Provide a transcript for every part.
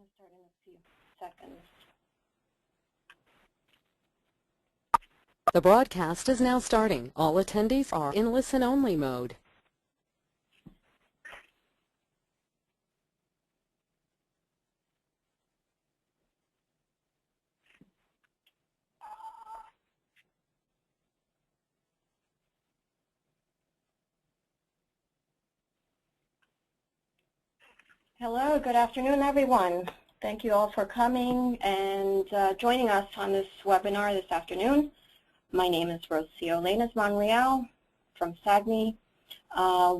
going to start in a few seconds. The broadcast is now starting. All attendees are in listen-only mode. Hello, good afternoon, everyone. Thank you all for coming and joining us on this webinar this afternoon. My name is Rocio Lenas Monreal from SAGME.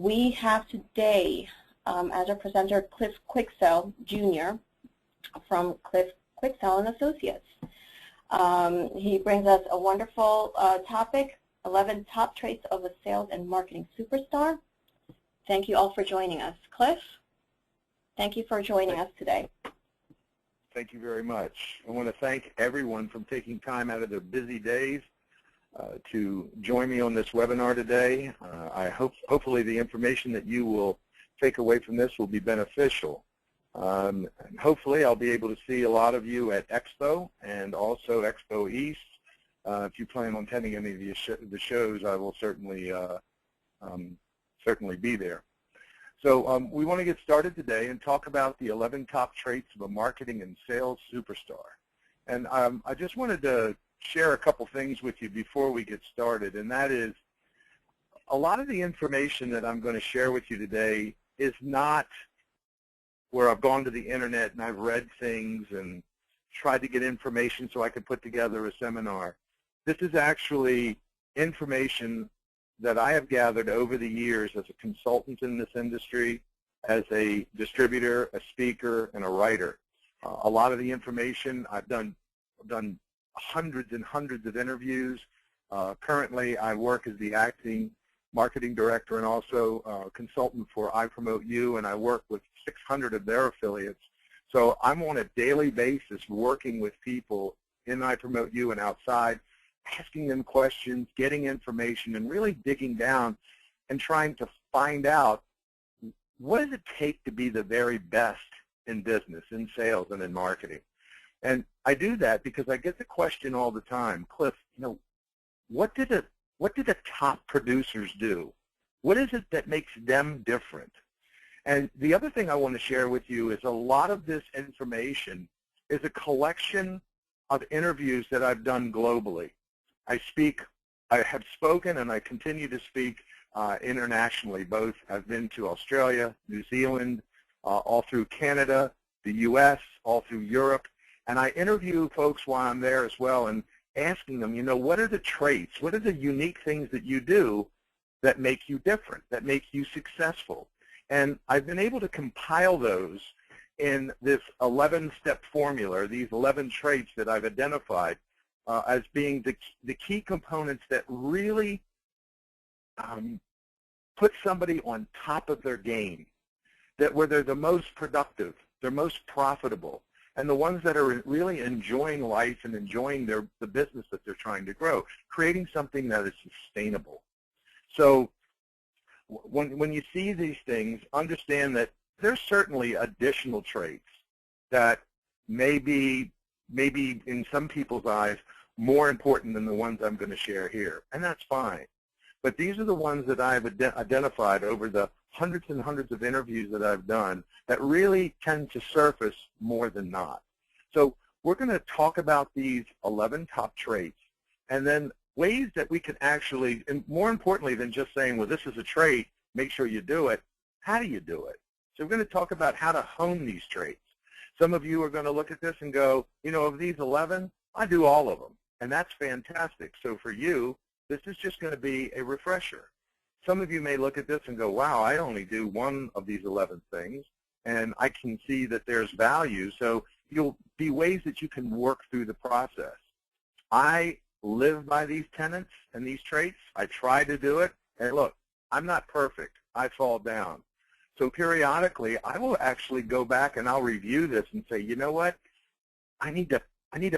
We have today as our presenter Cliff Quicksell, Jr. from Quicksell and Associates. He brings us a wonderful topic, 11 top traits of a sales and marketing superstar. Thank you all for joining us. Cliff, thank you for joining us today. Thank you very much. I want to thank everyone for taking time out of their busy days to join me on this webinar today. Hopefully the information that you will take away from this will be beneficial. And hopefully I'll be able to see a lot of you at Expo and also Expo East. If you plan on attending any of the shows, I will certainly be there. So we want to get started today and talk about the 11 top traits of a marketing and sales superstar. And I just wanted to share a couple things with you before we get started, and that is a lot of the information that I'm going to share with you today is not where I've gone to the internet and I've read things and tried to get information so I could put together a seminar. This is actually information that I have gathered over the years as a consultant in this industry, as a distributor, a speaker, and a writer. A lot of the information I've done hundreds and hundreds of interviews. Currently, I work as the acting marketing director and also consultant for I Promote You, and I work with 600 of their affiliates. So I'm on a daily basis working with people in I Promote You and outside, asking them questions, getting information, and really digging down and trying to find out what does it take to be the very best in business, in sales, and in marketing. And I do that because I get the question all the time, Cliff, you know, what do the top producers do? What is it that makes them different? And the other thing I want to share with you is a lot of this information is a collection of interviews that I've done globally. I have spoken and I continue to speak internationally. Both I've been to Australia, New Zealand, all through Canada, the U.S., all through Europe. And I interview folks while I'm there as well and asking them, you know, what are the traits, what are the unique things that you do that make you different, that make you successful? And I've been able to compile those in this 11-step formula, these 11 traits that I've identified as being the key components that really put somebody on top of their game, that where they're the most productive, they're most profitable, and the ones that are really enjoying life and enjoying the business that they're trying to grow, creating something that is sustainable. So when you see these things, understand that there's certainly additional traits that may be in some people's eyes more important than the ones I'm going to share here, and that's fine. But these are the ones that I've identified over the hundreds and hundreds of interviews that I've done that really tend to surface more than not. So we're going to talk about these 11 top traits and then ways that we can actually, and more importantly than just saying, well, this is a trait, make sure you do it, how do you do it? So we're going to talk about how to hone these traits. Some of you are going to look at this and go, you know, of these 11, I do all of them, and that's fantastic. So for you, this is just going to be a refresher. Some of you may look at this and go, wow, I only do one of these 11 things, and I can see that there's value. So you'll be ways that you can work through the process. I live by these tenets and these traits. I try to do it, and look, I'm not perfect. I fall down. So periodically, I will actually go back and I'll review this and say, you know what, I need to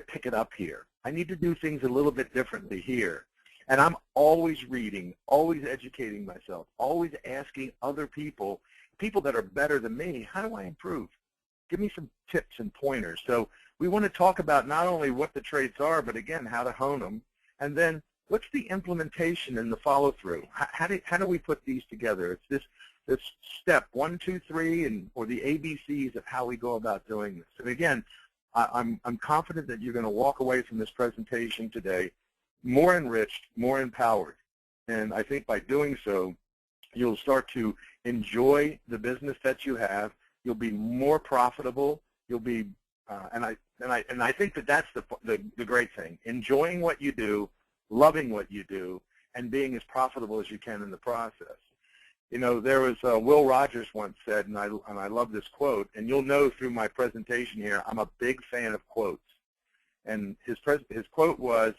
pick it up here. I need to do things a little bit differently here. And I'm always reading, always educating myself, always asking other people that are better than me, how do I improve? give me some tips and pointers. So we want to talk about not only what the traits are, but again, how to hone them. And then what's the implementation and the follow-through? How do we put these together? It's this step 1, 2, 3, or the ABCs of how we go about doing this. And again, I'm confident that you're going to walk away from this presentation today more enriched, more empowered. And I think by doing so, you'll start to enjoy the business that you have. You'll be more profitable. You'll be, and I think that that's the great thing. Enjoying what you do, loving what you do, and being as profitable as you can in the process. You know, there was Will Rogers once said, and I love this quote, and you'll know through my presentation here, I'm a big fan of quotes. And his quote was,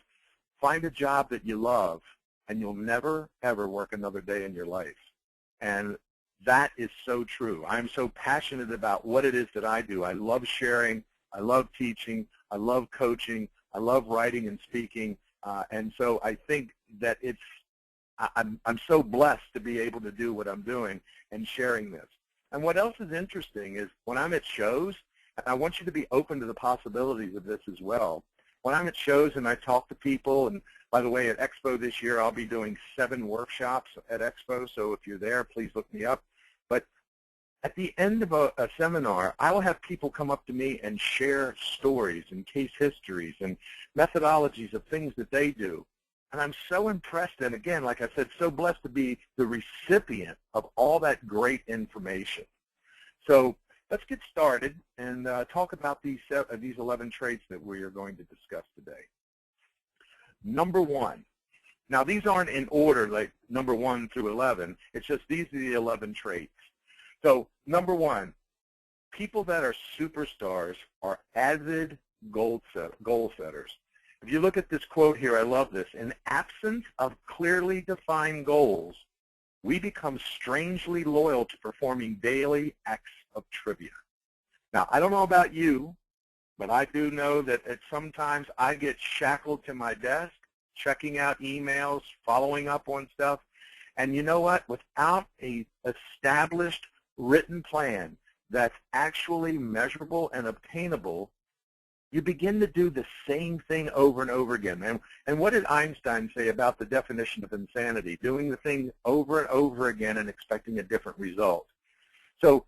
find a job that you love, and you'll never, ever work another day in your life. And that is so true. I'm so passionate about what it is that I do. I love sharing. I love teaching. I love coaching. I love writing and speaking. And so I think that I'm so blessed to be able to do what I'm doing and sharing this. And what else is interesting is when I'm at shows, and I want you to be open to the possibilities of this as well. When I'm at shows and I talk to people, and by the way, at Expo this year, I'll be doing 7 workshops at Expo, so if you're there, please look me up. But at the end of a seminar, I will have people come up to me and share stories and case histories and methodologies of things that they do. And I'm so impressed, and again, like I said, so blessed to be the recipient of all that great information. So let's get started and talk about these 11 traits that we are going to discuss today. Number 1. Now, these aren't in order, like number 1 through 11. It's just these are the 11 traits. So number 1, people that are superstars are avid goal setters. If you look at this quote here, I love this. In absence of clearly defined goals, we become strangely loyal to performing daily acts of trivia. Now, I don't know about you, but I do know that sometimes I get shackled to my desk, checking out emails, following up on stuff. And you know what? Without an established written plan that's actually measurable and obtainable, you begin to do the same thing over and over again. And what did Einstein say about the definition of insanity? Doing the thing over and over again and expecting a different result. So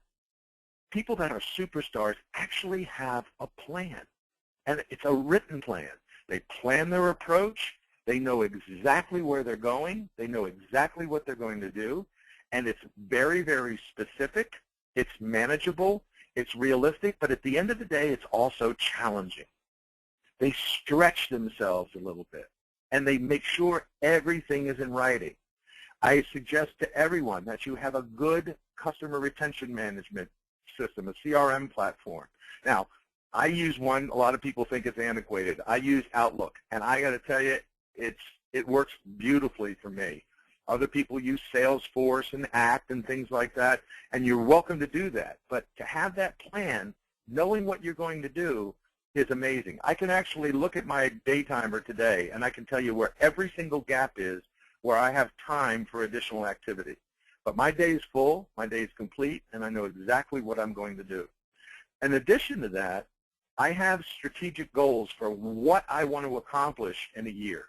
people that are superstars actually have a plan, and it's a written plan. They plan their approach. They know exactly where they're going. They know exactly what they're going to do, and it's very, very specific. It's manageable. It's realistic, but at the end of the day, it's also challenging. They stretch themselves a little bit, and they make sure everything is in writing. I suggest to everyone that you have a good customer retention management system, a CRM platform. Now, I use one. A lot of people think it's antiquated. I use Outlook, and I got to tell you, it works beautifully for me. Other people use Salesforce and Act and things like that, and you're welcome to do that. But to have that plan, knowing what you're going to do, is amazing. I can actually look at my day timer today, and I can tell you where every single gap is where I have time for additional activity. But my day is full, my day is complete, and I know exactly what I'm going to do. In addition to that, I have strategic goals for what I want to accomplish in a year.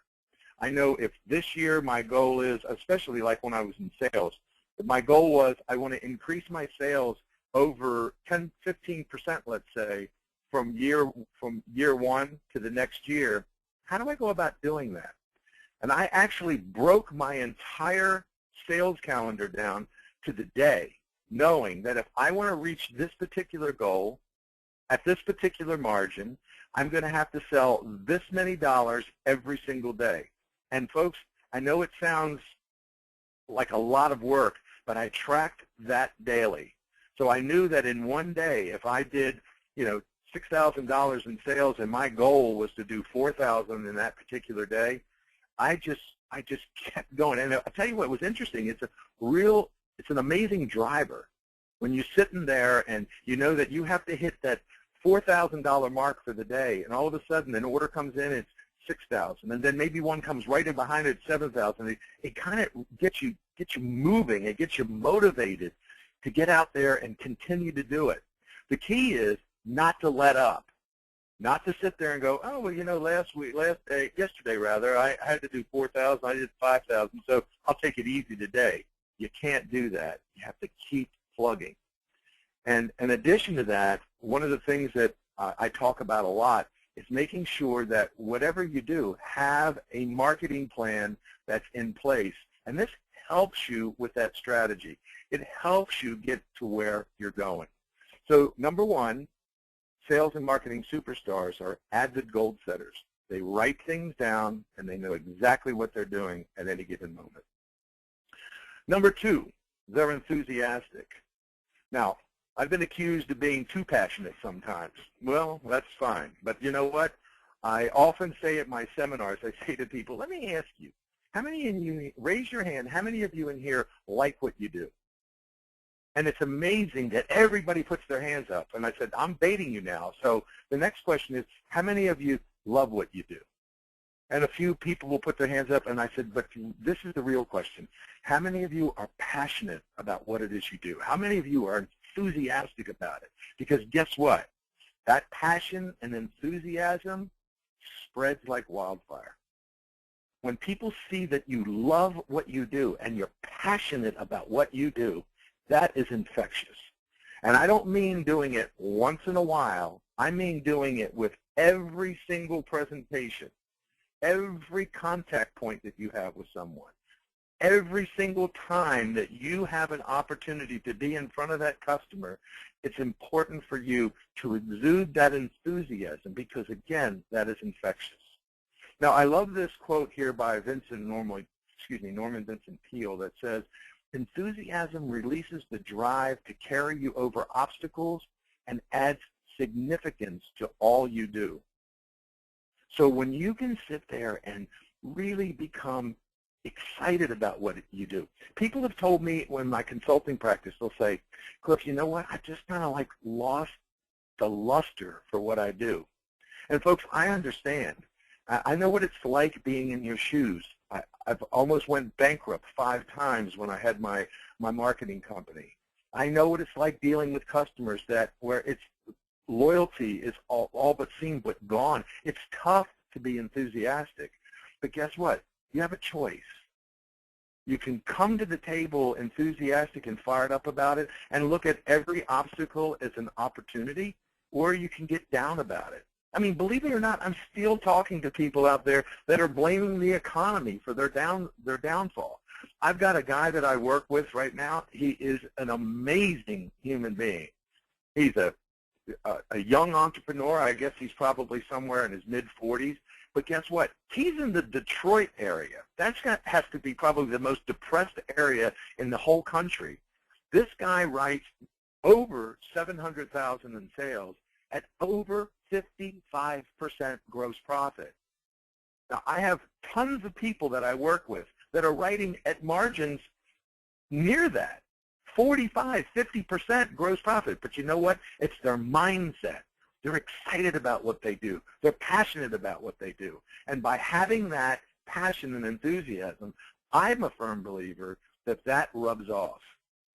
I know if this year my goal is, especially like when I was in sales, my goal was I want to increase my sales over 10, 15%, let's say, from year 1 to the next year. How do I go about doing that? And I actually broke my entire sales calendar down to the day, knowing that if I want to reach this particular goal at this particular margin, I'm going to have to sell this many dollars every single day. And folks, I know it sounds like a lot of work, but I tracked that daily. So I knew that in one day, if I did, $6,000 in sales and my goal was to do $4,000 in that particular day, I just kept going. And I'll tell you what was interesting. It's an amazing driver when you're sitting there and you know that you have to hit that $4,000 mark for the day, and all of a sudden an order comes in, it's $6,000, and then maybe one comes right in behind it, $7,000. It kind of gets you moving. It gets you motivated to get out there and continue to do it. The key is not to let up, not to sit there and go, oh, well, you know, yesterday rather, I had to do 4,000, I did 5,000, so I'll take it easy today. You can't do that. You have to keep plugging. And in addition to that, one of the things that I talk about a lot is making sure that whatever you do, have a marketing plan that's in place. And this helps you with that strategy. It helps you get to where you're going. So number one, sales and marketing superstars are avid goal setters. They write things down and they know exactly what they're doing at any given moment. Number two, they're enthusiastic. Now, I've been accused of being too passionate sometimes. Well, that's fine. But you know what? I often say at my seminars, I say to people, let me ask you, how many of you, raise your hand, how many of you in here like what you do? And it's amazing that everybody puts their hands up. And I said, I'm baiting you now. So the next question is, how many of you love what you do? And a few people will put their hands up, and I said, but this is the real question. How many of you are passionate about what it is you do? How many of you are enthusiastic about it? Because guess what? That passion and enthusiasm spreads like wildfire. When people see that you love what you do and you're passionate about what you do, that is infectious. And I don't mean doing it once in a while. I mean doing it with every single presentation, every contact point that you have with someone, every single time that you have an opportunity to be in front of that customer. It's important for you to exude that enthusiasm because, again, that is infectious. Now, I love this quote here by Norman Vincent Peale that says, enthusiasm releases the drive to carry you over obstacles and adds significance to all you do. So when you can sit there and really become excited about what you do. People have told me when my consulting practice, they'll say, Cliff, you know what, I just kind of like lost the luster for what I do. And folks, I understand. I know what it's like being in your shoes. I've almost went bankrupt 5 times when I had my marketing company. I know what it's like dealing with customers where it's loyalty is all but seen but gone. It's tough to be enthusiastic. But guess what? You have a choice. You can come to the table enthusiastic and fired up about it and look at every obstacle as an opportunity, or you can get down about it. I mean, believe it or not, I'm still talking to people out there that are blaming the economy for their downfall. I've got a guy that I work with right now. He is an amazing human being. He's a young entrepreneur. I guess he's probably somewhere in his mid-40s. But guess what? He's in the Detroit area. Has to be probably the most depressed area in the whole country. This guy writes over $700,000 in sales at over 55% gross profit. Now, I have tons of people that I work with that are writing at margins near that, 45, 50% gross profit. But you know what? It's their mindset. They're excited about what they do. They're passionate about what they do. And by having that passion and enthusiasm, I'm a firm believer that that rubs off.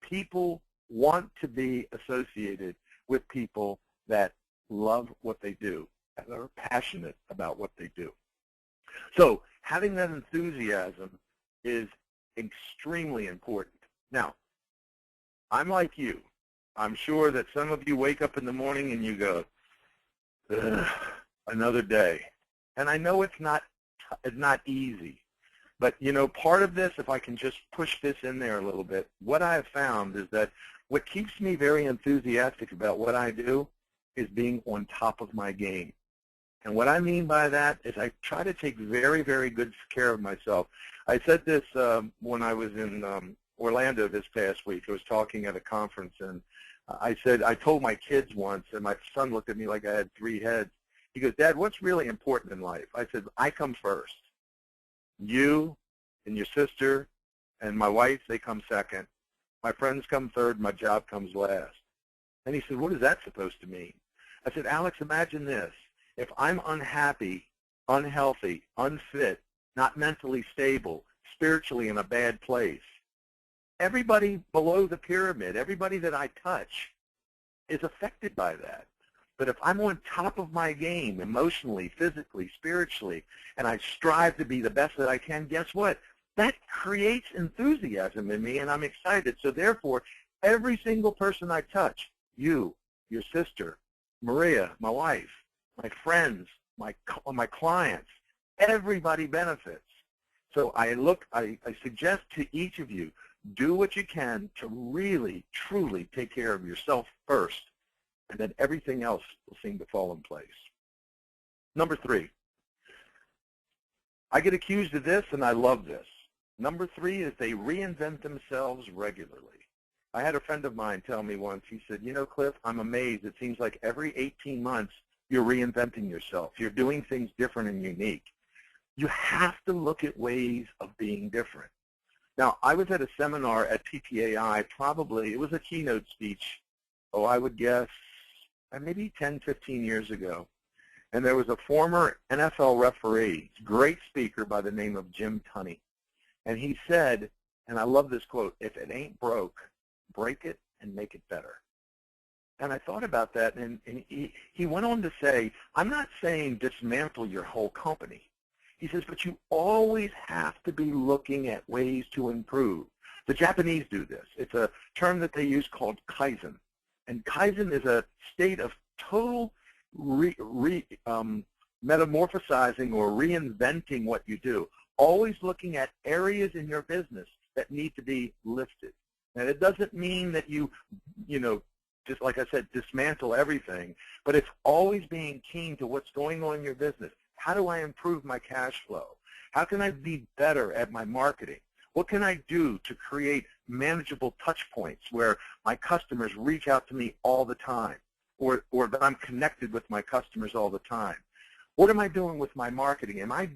People want to be associated with people that love what they do and are passionate about what they do. So having that enthusiasm is extremely important. Now, I'm like you. I'm sure that some of you wake up in the morning and you go, ugh, another day. And I know it's not easy. But, you know, part of this, if I can just push this in there a little bit, what I have found is that what keeps me very enthusiastic about what I do is being on top of my game. And what I mean by that is I try to take very, very good care of myself. I said this when I was in Orlando this past week. I was talking at a conference, and I told my kids once, and my son looked at me like I had 3 heads. He goes, Dad, what's really important in life? I said, I come first. You and your sister and my wife, they come second. My friends come third. My job comes last. And he said, what is that supposed to mean? I said, Alex, imagine this. If I'm unhappy, unhealthy, unfit, not mentally stable, spiritually in a bad place, everybody below the pyramid, everybody that I touch is affected by that. But if I'm on top of my game emotionally, physically, spiritually, and I strive to be the best that I can, guess what? That creates enthusiasm in me, and I'm excited. So therefore, every single person I touch, you, your sister, Maria, my wife, my friends, my clients, everybody benefits. So I suggest to each of you, do what you can to really, truly take care of yourself first, and then everything else will seem to fall in place. Number 3, I get accused of this, and I love this. Number 3 is they reinvent themselves regularly. I had a friend of mine tell me once, he said, you know, Cliff, I'm amazed. It seems like every 18 months you're reinventing yourself. You're doing things different and unique. You have to look at ways of being different. Now, I was at a seminar at PPAI, probably, it was a keynote speech, I would guess, maybe 10, 15 years ago. And there was a former NFL referee, great speaker by the name of Jim Tunney. And he said, and I love this quote, if it ain't broke, break it and make it better. And I thought about that, and he went on to say, I'm not saying dismantle your whole company. He says, but you always have to be looking at ways to improve. The Japanese do this. It's a term that they use called Kaizen. And Kaizen is a state of total metamorphosizing or reinventing what you do, always looking at areas in your business that need to be lifted. And it doesn't mean that you just like I said, dismantle everything, but it's always being keen to what's going on in your business. How do I improve my cash flow? How can I be better at my marketing? What can I do to create manageable touch points where my customers reach out to me all the time, or that I'm connected with my customers all the time? What am I doing with my marketing? Am I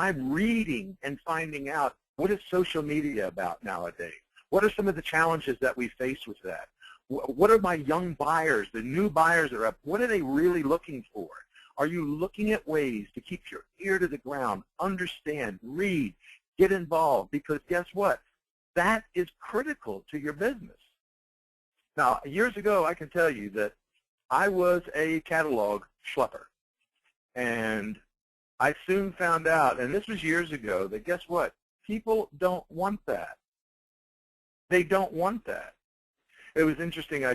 reading and finding out what is social media about nowadays? What are some of the challenges that we face with that? What are my young buyers, the new buyers that are up, what are they really looking for? Are you looking at ways to keep your ear to the ground, understand, read, get involved? Because guess what? That is critical to your business. Now, years ago, I can tell you that I was a catalog schlepper. And I soon found out, and this was years ago, that guess what? People don't want that. They don't want that. It was interesting. I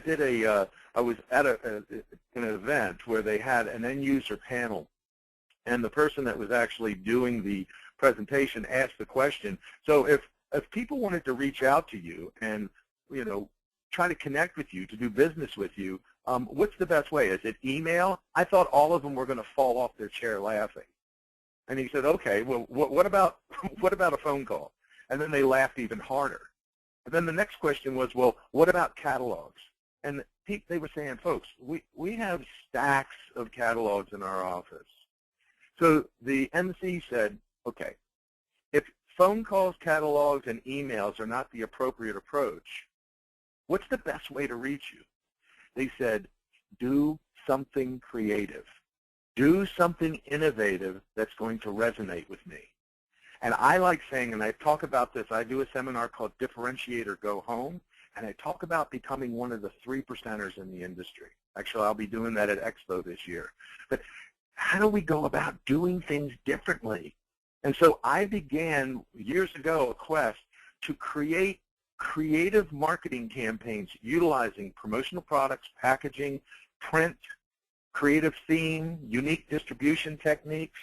was at an event where they had an end-user panel, and the person that was actually doing the presentation asked the question, so if people wanted to reach out to you and, try to connect with you, to do business with you, what's the best way? Is it email? I thought all of them were going to fall off their chair laughing. And he said, okay, well, what about a phone call? And then they laughed even harder. And then the next question was, well, what about catalogs? And they were saying, folks, we have stacks of catalogs in our office. So the MC said, okay, if phone calls, catalogs, and emails are not the appropriate approach, what's the best way to reach you? They said, do something creative. Do something innovative that's going to resonate with me. And I like saying, and I talk about this, I do a seminar called Differentiate or Go Home, and I talk about becoming one of the 3%ers in the industry. Actually, I'll be doing that at Expo this year. But how do we go about doing things differently? And so I began years ago a quest to create creative marketing campaigns utilizing promotional products, packaging, print, creative theme, unique distribution techniques,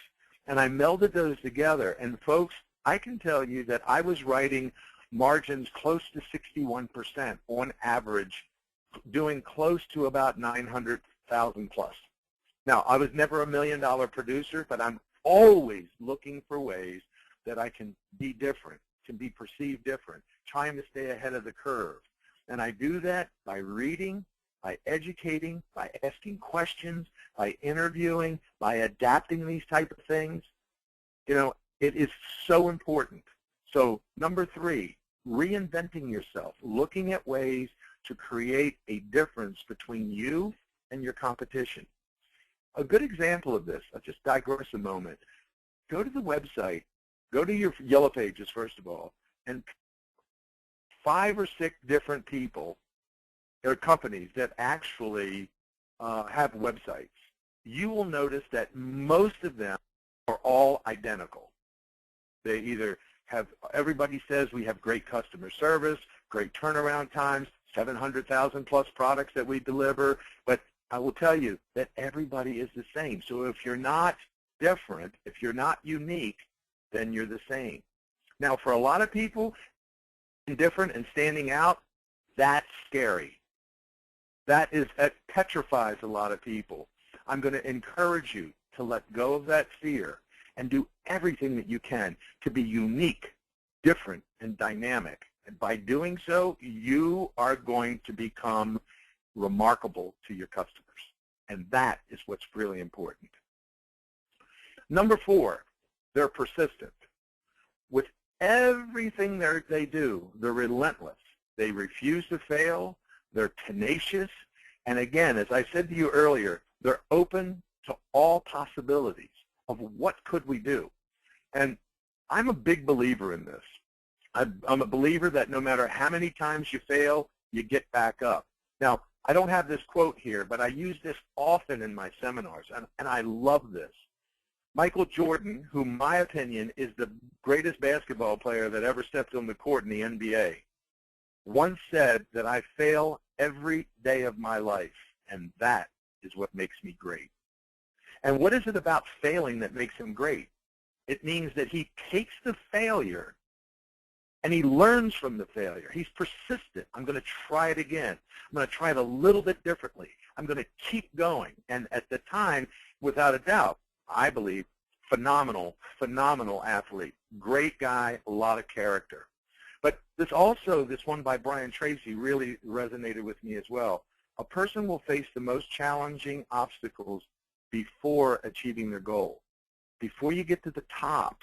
and I melded those together. And folks, I can tell you that I was writing margins close to 61% on average, doing close to about 900,000 plus. Now, I was never $1 million producer, but I'm always looking for ways that I can be different, can be perceived different, trying to stay ahead of the curve. And I do that by reading, by educating, by asking questions, by interviewing, by adapting these type of things. It is so important. So number 3, reinventing yourself, looking at ways to create a difference between you and your competition. A good example of this, I'll just digress a moment. Go to the website, go to your Yellow Pages first of all, and 5 or 6 different people or companies that actually have websites, you will notice that most of them are all identical. They either have, everybody says we have great customer service, great turnaround times, 700,000 plus products that we deliver, but I will tell you that everybody is the same. So if you're not different, if you're not unique, then you're the same. Now, for a lot of people, being different and standing out, that's scary. That petrifies a lot of people. I'm going to encourage you to let go of that fear and do everything that you can to be unique, different, and dynamic. And by doing so, you are going to become remarkable to your customers. And that is what's really important. Number 4, they're persistent. With everything they do, they're relentless. They refuse to fail. They're tenacious. And again, as I said to you earlier, they're open to all possibilities of what could we do. And I'm a big believer in this. I'm a believer that no matter how many times you fail, you get back up. Now, I don't have this quote here, but I use this often in my seminars, and I love this. Michael Jordan, who in my opinion is the greatest basketball player that ever stepped on the court in the NBA, once said that I fail every day of my life, and that is what makes me great. And what is it about failing that makes him great? It means that he takes the failure and he learns from the failure. He's persistent. I'm going to try it again. I'm going to try it a little bit differently. I'm going to keep going. And at the time, without a doubt, I believe, phenomenal athlete. Great guy, a lot of character. But this one by Brian Tracy really resonated with me as well. A person will face the most challenging obstacles before achieving their goal. Before you get to the top,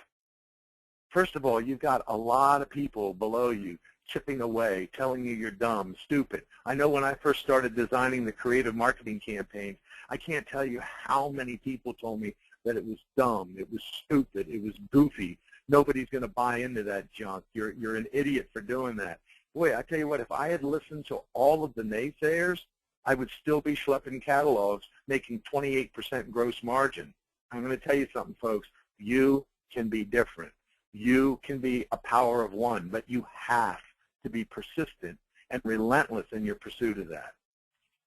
first of all, you've got a lot of people below you chipping away, telling you you're dumb, stupid. I know when I first started designing the creative marketing campaign, I can't tell you how many people told me that it was dumb, it was stupid, it was goofy. Nobody's going to buy into that junk. You're an idiot for doing that. Boy, I tell you what, if I had listened to all of the naysayers, I would still be schlepping catalogs, making 28% gross margin. I'm going to tell you something, folks. You can be different. You can be a power of one, but you have to be persistent and relentless in your pursuit of that.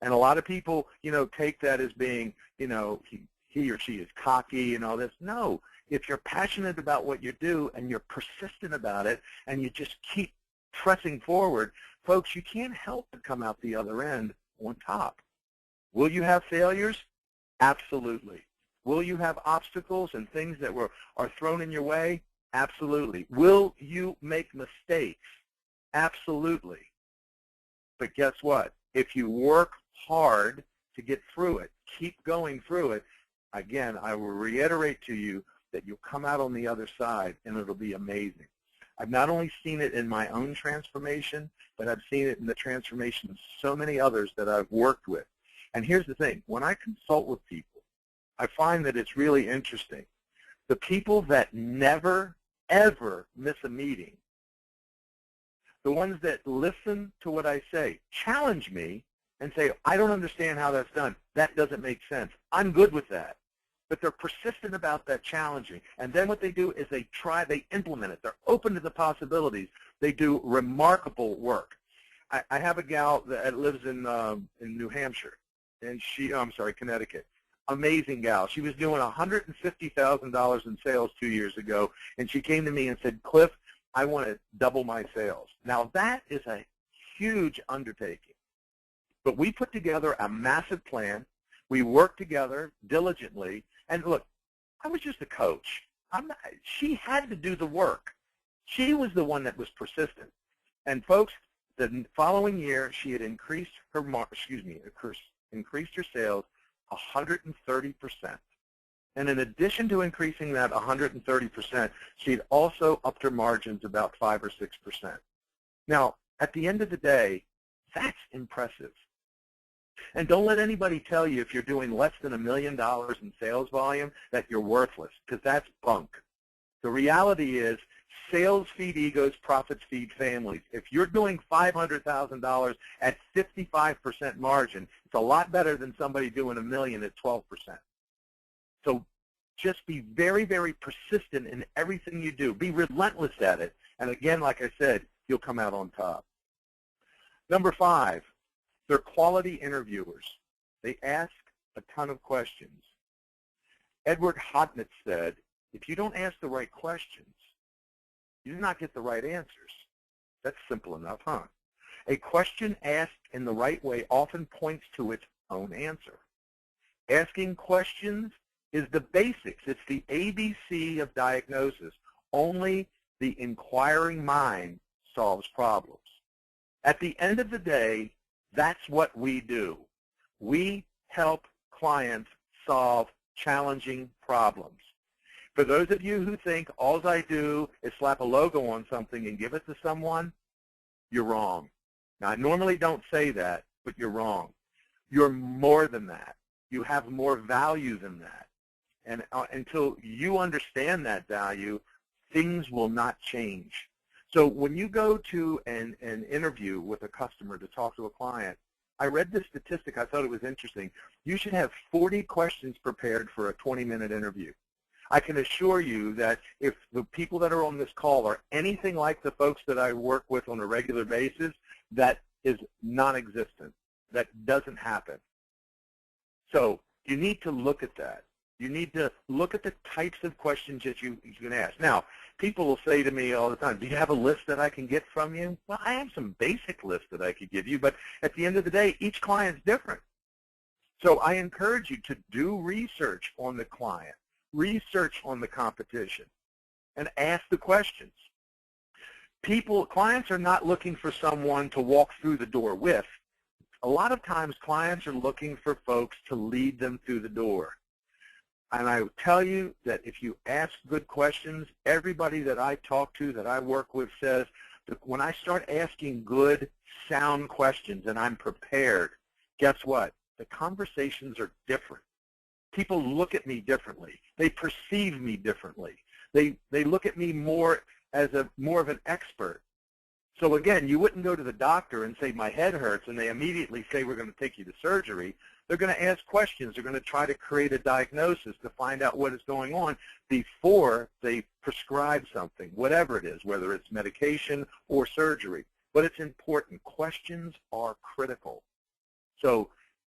And a lot of people, take that as being, he or she is cocky and all this. No, if you're passionate about what you do and you're persistent about it and you just keep pressing forward, folks, you can't help but come out the other end on top. Will you have failures? Absolutely. Will you have obstacles and things that are thrown in your way? Absolutely. Will you make mistakes? Absolutely. But guess what? If you work hard to get through it, keep going through it, again, I will reiterate to you that you'll come out on the other side and it'll be amazing. I've not only seen it in my own transformation, but I've seen it in the transformation of so many others that I've worked with. And here's the thing. When I consult with people, I find that it's really interesting. The people that never, ever miss a meeting, the ones that listen to what I say, challenge me and say, I don't understand how that's done. That doesn't make sense. I'm good with that. But they're persistent about that challenging. And then what they do is they implement it. They're open to the possibilities. They do remarkable work. I have a gal that lives in New Hampshire, and Connecticut. Amazing gal. She was doing $150,000 in sales 2 years ago, and she came to me and said, Cliff, I want to double my sales. Now, that is a huge undertaking. But we put together a massive plan. We worked together diligently. And look, I was just a coach. She had to do the work. She was the one that was persistent. And folks, the following year, she had increased her sales 130%. And in addition to increasing that 130%, she had also upped her margins about 5 or 6%. Now, at the end of the day, that's impressive. And don't let anybody tell you if you're doing less than $1 million in sales volume that you're worthless, because that's bunk. The reality is sales feed egos, profits feed families. If you're doing $500,000 at 55% margin, it's a lot better than somebody doing $1 million at 12%. So just be very, very persistent in everything you do. Be relentless at it. And again, like I said, you'll come out on top. Number 5, they're quality interviewers. They ask a ton of questions. Edward Hodnett said, if you don't ask the right questions, you do not get the right answers. That's simple enough, huh? A question asked in the right way often points to its own answer. Asking questions is the basics. It's the ABC of diagnosis. Only the inquiring mind solves problems. At the end of the day, that's what we do. We help clients solve challenging problems. For those of you who think all I do is slap a logo on something and give it to someone, you're wrong. Now, I normally don't say that, but you're wrong. You're more than that. You have more value than that. And until you understand that value, things will not change. So when you go to an interview with a customer to talk to a client, I read this statistic. I thought it was interesting. You should have 40 questions prepared for a 20-minute interview. I can assure you that if the people that are on this call are anything like the folks that I work with on a regular basis, that is non-existent. That doesn't happen. So you need to look at that. You need to look at the types of questions that you can ask. Now, people will say to me all the time, do you have a list that I can get from you? Well, I have some basic lists that I could give you, but at the end of the day, each client's different. So I encourage you to do research on the client, research on the competition, and ask the questions. Clients are not looking for someone to walk through the door with. A lot of times clients are looking for folks to lead them through the door. And I will tell you that if you ask good questions, everybody that I talk to, that I work with says that when I start asking good, sound questions and I'm prepared, guess what? The conversations are different. People look at me differently. They perceive me differently. They look at me more as more of an expert. So again, you wouldn't go to the doctor and say, my head hurts, and they immediately say, we're going to take you to surgery. They're going to ask questions. They're going to try to create a diagnosis to find out what is going on before they prescribe something, whatever it is, whether it's medication or surgery. But it's important. Questions are critical. So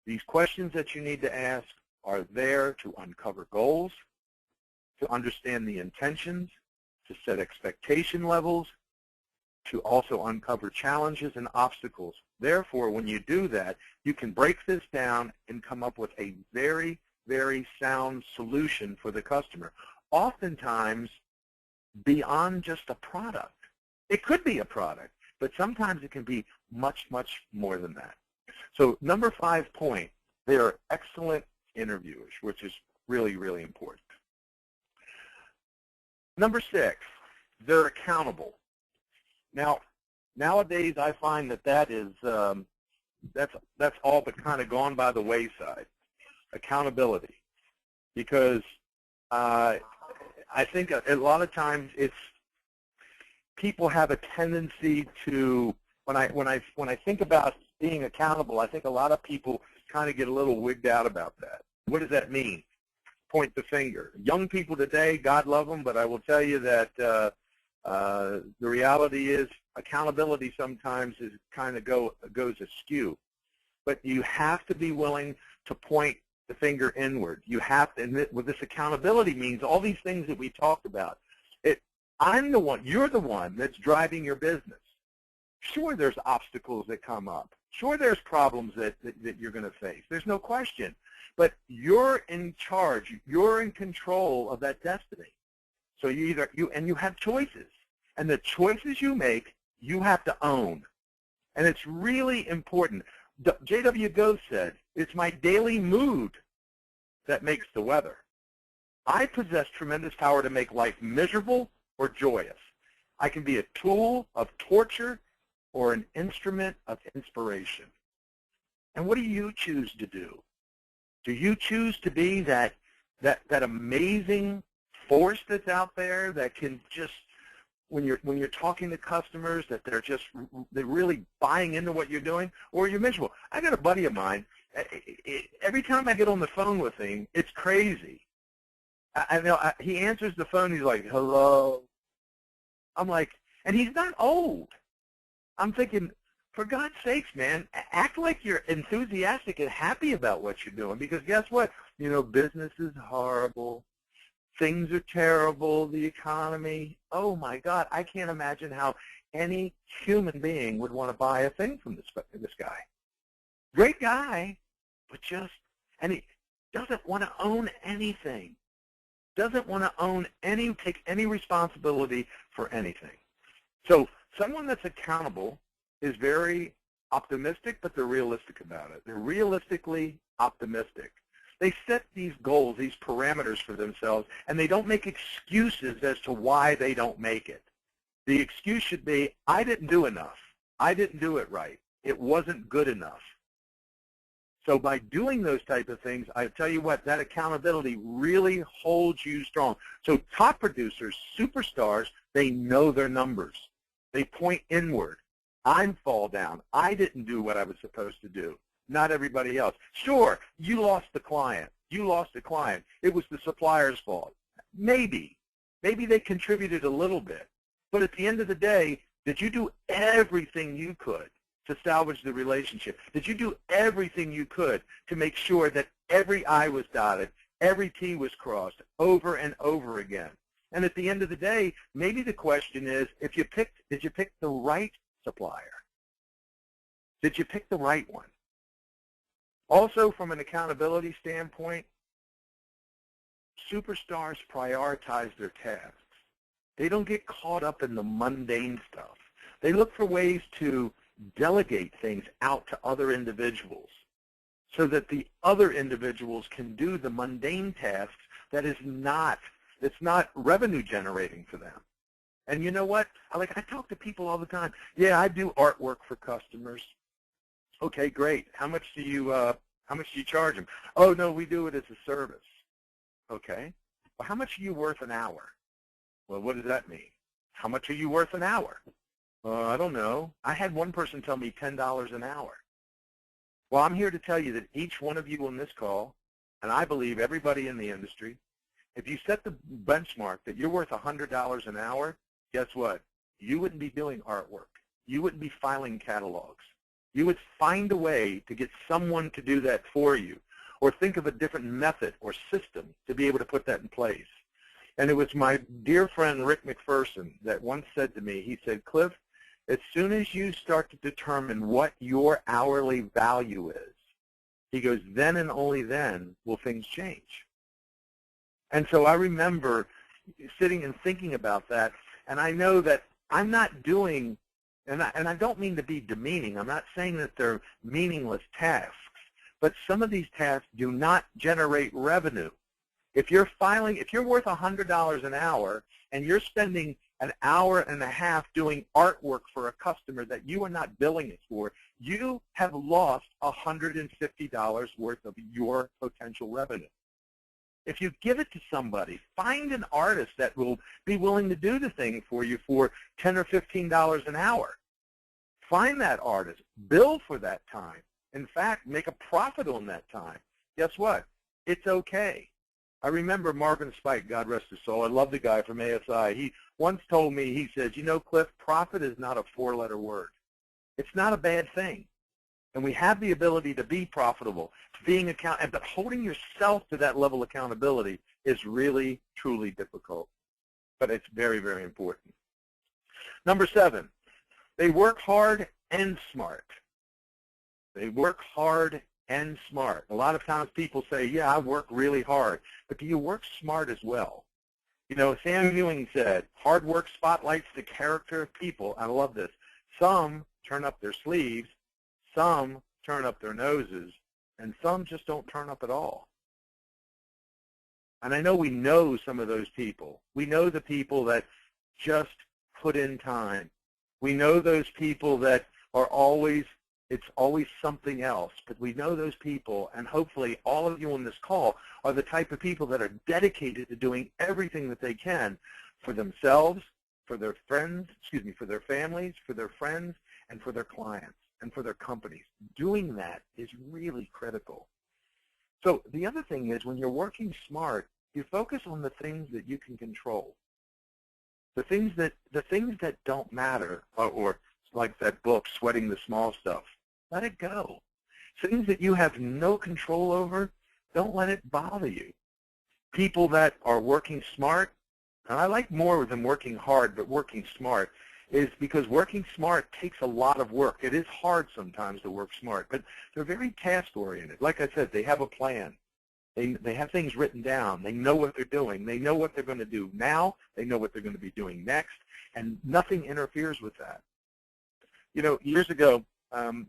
these questions that you need to ask are there to uncover goals, to understand the intentions, to set expectation levels, to also uncover challenges and obstacles. Therefore, when you do that, you can break this down and come up with a very, very sound solution for the customer. Oftentimes, beyond just a product. It could be a product, but sometimes it can be much, much more than that. So number 5 point, they are excellent interviewers, which is really, really important. Number 6, they're accountable. Now, nowadays I find that is that's all but kind of gone by the wayside, accountability, because I think a lot of times it's people have a tendency to when I think about being accountable, I think a lot of people kind of get a little wigged out about that. What does that mean? Point the finger. Young people today, God love them, but I will tell you that the reality is accountability sometimes is kind of goes askew. But you have to be willing to point the finger inward. You have to, and what this accountability means, all these things that we talked about. I'm the one, you're the one that's driving your business. Sure, there's obstacles that come up. Sure, there's problems that you're going to face. There's no question. But you're in charge. You're in control of that destiny. So you have choices. And the choices you make, you have to own. And it's really important. J.W. Goh said, it's my daily mood that makes the weather. I possess tremendous power to make life miserable or joyous. I can be a tool of torture or an instrument of inspiration. And what do you choose to do? Do you choose to be that amazing force that's out there that can just when you're talking to customers that they're really buying into what you're doing, or you're miserable. I got a buddy of mine. Every time I get on the phone with him, it's crazy. I know he answers the phone. He's like, "Hello." I'm like, and he's not old. I'm thinking, for God's sakes, man, act like you're enthusiastic and happy about what you're doing. Because guess what? You know, business is horrible. Things are terrible. The economy. Oh my God, I can't imagine how any human being would want to buy a thing from this guy. Great guy, but and he doesn't want to own anything. Doesn't want to take any responsibility for anything. So someone that's accountable is very optimistic, but they're realistic about it. They're realistically optimistic. They set these goals, these parameters for themselves, and they don't make excuses as to why they don't make it. The excuse should be, I didn't do enough. I didn't do it right. It wasn't good enough. So by doing those type of things, I tell you what, that accountability really holds you strong. So top producers, superstars, they know their numbers. They point inward. I fall down. I didn't do what I was supposed to do. Not everybody else. Sure, you lost the client. You lost the client. It was the supplier's fault. Maybe. Maybe they contributed a little bit. But at the end of the day, did you do everything you could to salvage the relationship? Did you do everything you could to make sure that every I was dotted, every T was crossed over and over again? And at the end of the day, maybe the question is, did you pick the right supplier? Did you pick the right one? Also, from an accountability standpoint, superstars prioritize their tasks. They don't get caught up in the mundane stuff. They look for ways to delegate things out to other individuals so that the other individuals can do the mundane tasks it's not revenue generating for them. And you know what? I talk to people all the time. Yeah, I do artwork for customers. Okay, great. How much do you charge them? Oh no, we do it as a service. Okay. Well, how much are you worth an hour? Well, what does that mean? How much are you worth an hour? I don't know. I had one person tell me $10 an hour. Well, I'm here to tell you that each one of you on this call, and I believe everybody in the industry, if you set the benchmark that you're worth $100 an hour, guess what? You wouldn't be doing artwork. You wouldn't be filing catalogs. You would find a way to get someone to do that for you, or think of a different method or system to be able to put that in place. And it was my dear friend Rick McPherson that once said to me, he said, Cliff, as soon as you start to determine what your hourly value is, he goes, then and only then will things change. And so I remember sitting and thinking about that, and I know that I'm not doing, and I don't mean to be demeaning, I'm not saying that they're meaningless tasks, but some of these tasks do not generate revenue. If you're worth $100 an hour and you're spending an hour and a half doing artwork for a customer that you are not billing it for, you have lost $150 worth of your potential revenue. If you give it to somebody, find an artist that will be willing to do the thing for you for $10 or $15 an hour. Find that artist, bill for that time. In fact, make a profit on that time. Guess what? It's okay. I remember Marvin Spike, God rest his soul. I love the guy from ASI. He once told me, he says, you know, Cliff, profit is not a four-letter word. It's not a bad thing. And we have the ability to be profitable, but holding yourself to that level of accountability is really, truly difficult. But it's very, very important. Number 7, they work hard and smart. They work hard and smart. A lot of times people say, yeah, I work really hard. But do you work smart as well? You know, Sam Ewing said, hard work spotlights the character of people. I love this. Some turn up their sleeves, some turn up their noses, and some just don't turn up at all. And I know we know some of those people. We know the people that just put in time. We know those people that are always, it's always something else. But we know those people, and hopefully all of you on this call are the type of people that are dedicated to doing everything that they can for themselves, for their friends, for their families, for their friends, and for their clients, and for their companies. Doing that is really critical. So the other thing is, when you're working smart, you focus on the things that you can control. The things that don't matter, or like that book, Sweating the Small Stuff, let it go. Things that you have no control over, don't let it bother you. People that are working smart, and I like more than working hard, but working smart, is because working smart takes a lot of work. It is hard sometimes to work smart, but they're very task-oriented. Like I said, they have a plan. They have things written down. They know what they're doing. They know what they're going to do now. They know what they're going to be doing next, and nothing interferes with that. You know, years ago,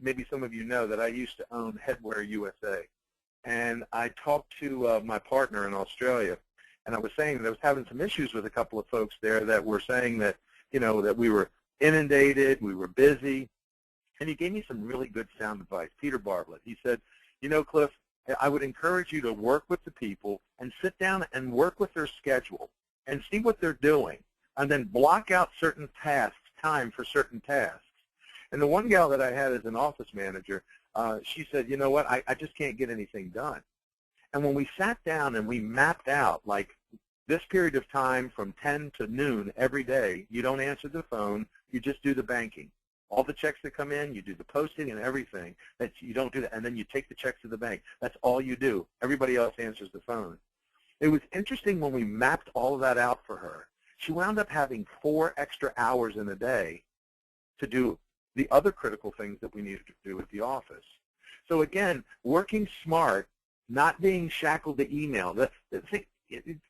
maybe some of you know that I used to own Headwear USA, and I talked to my partner in Australia, and I was saying that I was having some issues with a couple of folks there that were saying that, you know, that we were inundated, we were busy, and he gave me some really good sound advice. Peter Bartlett, he said, you know, Cliff, I would encourage you to work with the people and sit down and work with their schedule and see what they're doing, and then block out certain tasks, time for certain tasks. And the one gal that I had as an office manager, she said, you know what, I just can't get anything done. And when we sat down and we mapped out, like, this period of time from 10 to noon every day, you don't answer the phone, you just do the banking. All the checks that come in, you do the posting and everything. That you don't do that, and then you take the checks to the bank. That's all you do. Everybody else answers the phone. It was interesting when we mapped all of that out for her. She wound up having 4 extra hours in a day to do the other critical things that we needed to do at the office. So again, working smart, not being shackled to email. The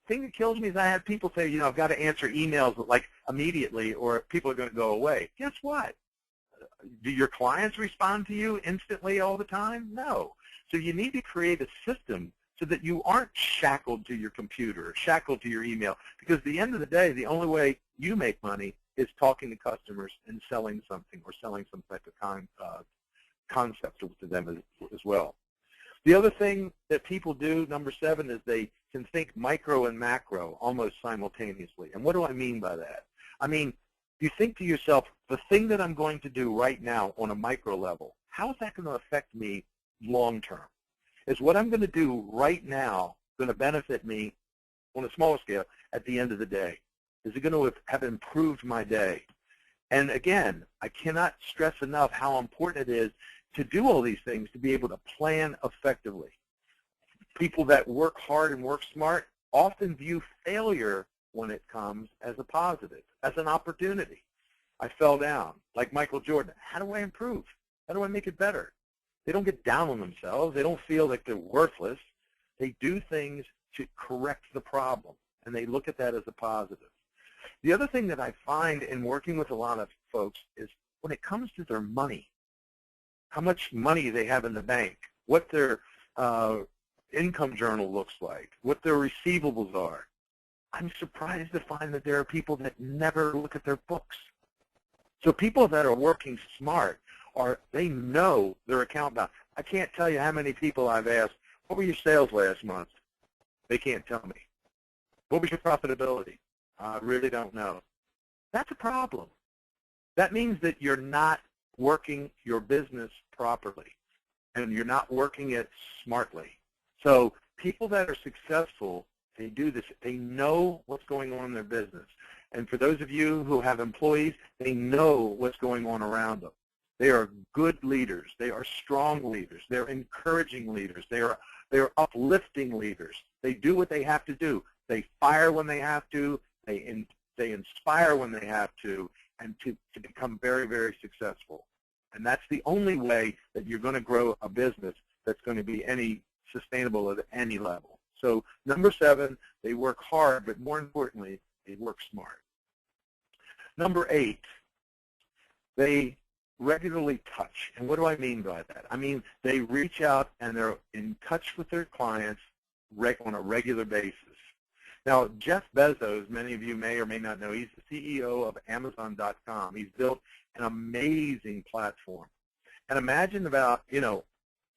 thing that kills me is I have people say, you know, I've got to answer emails like immediately or people are going to go away. Guess what? Do your clients respond to you instantly all the time? No. So you need to create a system so that you aren't shackled to your computer, shackled to your email, because at the end of the day, the only way you make money is talking to customers and selling something or selling some type of concept to them as well. The other thing that people do, number 7, is they can think micro and macro almost simultaneously. And what do I mean by that? I mean, you think to yourself, the thing that I'm going to do right now on a micro level, how is that going to affect me long term? Is what I'm going to do right now going to benefit me on a smaller scale at the end of the day? Is it going to have improved my day? And again, I cannot stress enough how important it is to do all these things, to be able to plan effectively. People that work hard and work smart often view failure when it comes as a positive, as an opportunity. I fell down, like Michael Jordan. How do I improve? How do I make it better? They don't get down on themselves. They don't feel like they're worthless. They do things to correct the problem, and they look at that as a positive. The other thing that I find in working with a lot of folks is when it comes to their money, how much money they have in the bank, what their income journal looks like, what their receivables are. I'm surprised to find that there are people that never look at their books. So people that are working smart, they know their account balance. I can't tell you how many people I've asked, what were your sales last month? They can't tell me. What was your profitability? I really don't know. That's a problem. That means that you're not working your business properly, and you're not working it smartly. So people that are successful, they do this. They know what's going on in their business. And for those of you who have employees, they know what's going on around them. They are good leaders. They are strong leaders. They're encouraging leaders. They are uplifting leaders. They do what they have to do. They fire when they have to. They inspire when they have to, and to become very, very successful. And that's the only way that you're going to grow a business that's going to be any sustainable at any level. So number 7, they work hard, but more importantly, they work smart. Number 8, they regularly touch. And what do I mean by that? I mean they reach out and they're in touch with their clients on a regular basis. Now, Jeff Bezos, many of you may or may not know, he's the CEO of Amazon.com. He's built an amazing platform. And imagine about,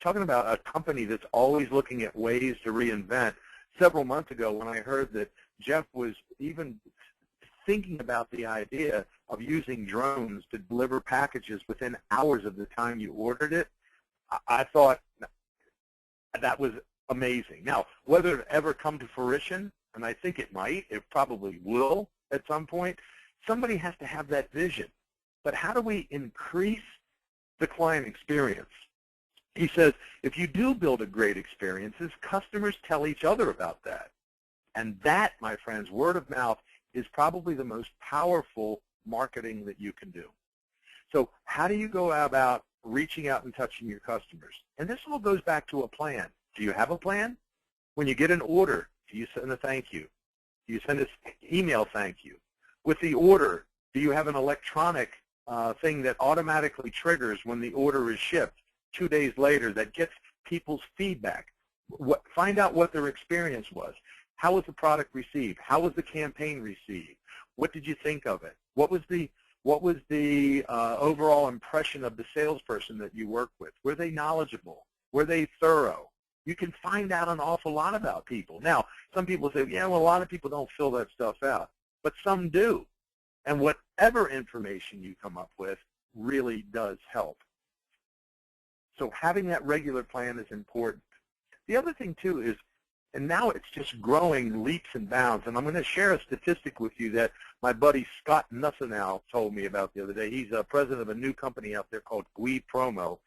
talking about a company that's always looking at ways to reinvent. Several months ago when I heard that Jeff was even thinking about the idea of using drones to deliver packages within hours of the time you ordered it, I thought that was amazing. Now, whether it ever come to fruition, and I think it might, it probably will at some point, somebody has to have that vision. But how do we increase the client experience? He says, if you do build a great experiences, customers tell each other about that. And that, my friends, word of mouth is probably the most powerful marketing that you can do. So how do you go about reaching out and touching your customers? And this all goes back to a plan. Do you have a plan? When you get an order, do you send a thank you? Do you send an email thank you? With the order, do you have an electronic thing that automatically triggers when the order is shipped 2 days later that gets people's feedback? Find out what their experience was. How was the product received? How was the campaign received? What did you think of it? What was the overall impression of the salesperson that you worked with? Were they knowledgeable? Were they thorough? You can find out an awful lot about people. Now, some people say, yeah, well, a lot of people don't fill that stuff out, but some do. And whatever information you come up with really does help. So having that regular plan is important. The other thing, too, is, and now it's just growing leaps and bounds, and I'm going to share a statistic with you that my buddy Scott Nussenow told me about the other day. He's president of a new company out there called GUI Promo.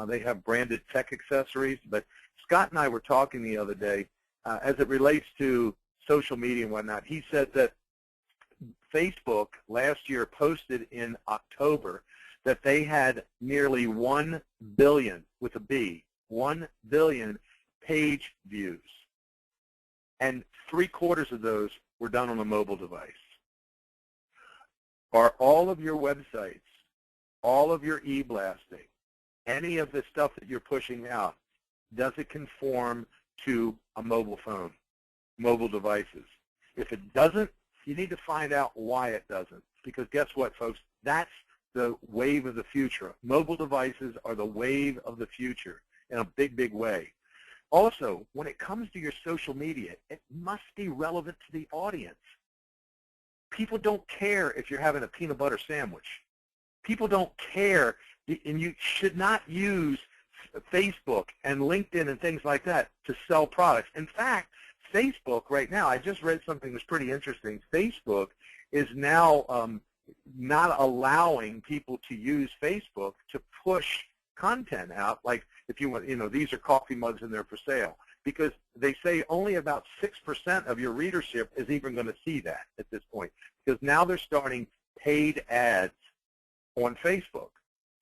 They have branded tech accessories, but Scott and I were talking the other day as it relates to social media and whatnot. He said that Facebook last year posted in October that they had nearly 1 billion, with a B, 1 billion page views. And 3/4 of those were done on a mobile device. Are all of your websites, all of your e-blasting, any of the stuff that you're pushing out, does it conform to a mobile phone, mobile devices? If it doesn't, you need to find out why it doesn't. Because guess what, folks? That's the wave of the future. Mobile devices are the wave of the future in a big, big way. Also, when it comes to your social media, it must be relevant to the audience. People don't care if you're having a peanut butter sandwich. People don't care, and you should not use Facebook and LinkedIn and things like that to sell products. In fact, Facebook right now, I just read something that's pretty interesting. Facebook is now not allowing people to use Facebook to push content out, like if you want, these are coffee mugs and they're for sale, because they say only about 6% of your readership is even going to see that at this point, because now they're starting paid ads on Facebook.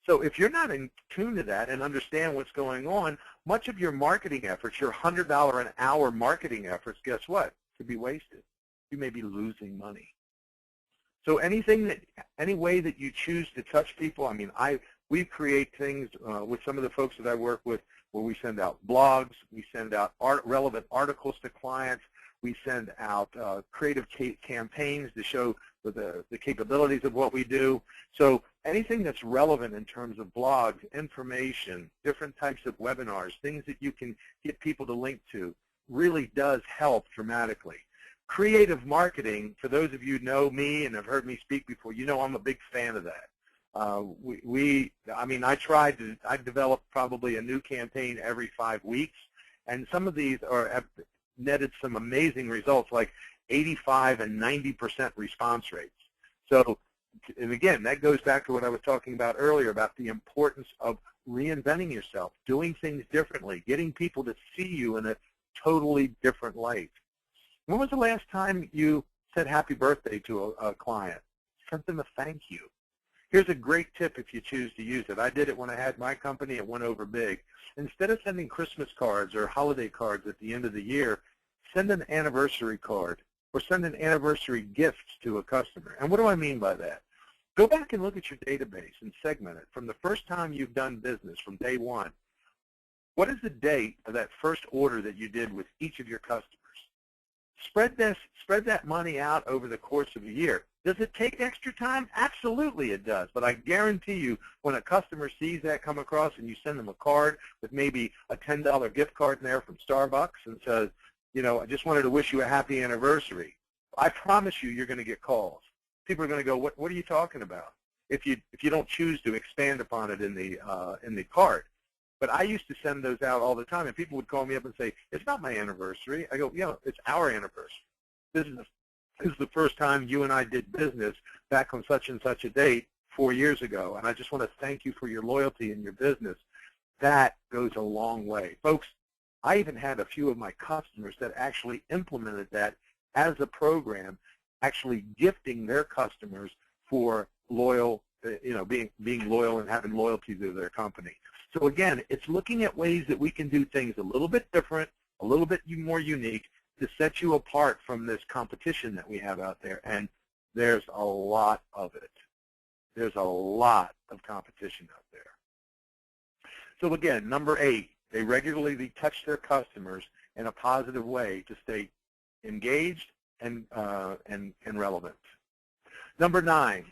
So if you're not in tune to that and understand what's going on, much of your marketing efforts, your $100 an hour marketing efforts, guess what? Could be wasted. You may be losing money. So any way that you choose to touch people, I mean, we create things with some of the folks that I work with where we send out blogs, we send out relevant articles to clients, we send out creative campaigns to show the capabilities of what we do. So anything that's relevant in terms of blogs, information, different types of webinars, things that you can get people to link to, really does help dramatically. Creative marketing, for those of you who know me and have heard me speak before, you know I'm a big fan of that. I develop probably a new campaign every 5 weeks, and some of these have netted some amazing results, like 85 and 90% response rates. So, and again, that goes back to what I was talking about earlier about the importance of reinventing yourself, doing things differently, getting people to see you in a totally different light. When was the last time you said happy birthday to a client? Sent them a thank you. Here's a great tip if you choose to use it. I did it when I had my company. It went over big. Instead of sending Christmas cards or holiday cards at the end of the year, send an anniversary card or send an anniversary gift to a customer. And what do I mean by that? Go back and look at your database and segment it. From the first time you've done business, from day one, what is the date of that first order that you did with each of your customers? Spread that money out over the course of a year. Does it take extra time? Absolutely it does. But I guarantee you when a customer sees that come across and you send them a card with maybe a $10 gift card in there from Starbucks and says, I just wanted to wish you a happy anniversary, I promise you you're going to get calls. people are going to go, what are you talking about? If you don't choose to expand upon it in the card. But I used to send those out all the time, and people would call me up and say, it's not my anniversary. I go, yeah, it's our anniversary. This is the first time you and I did business back on such and such a date 4 years ago, and I just want to thank you for your loyalty in your business. That goes a long way. Folks, I even had a few of my customers that actually implemented that as a program, actually gifting their customers for loyal, being loyal and having loyalty to their company. So again, it's looking at ways that we can do things a little bit different, a little bit more unique to set you apart from this competition that we have out there. And there's a lot of it. There's a lot of competition out there. So again, number 8, they regularly touch their customers in a positive way to stay engaged and relevant. Number 9,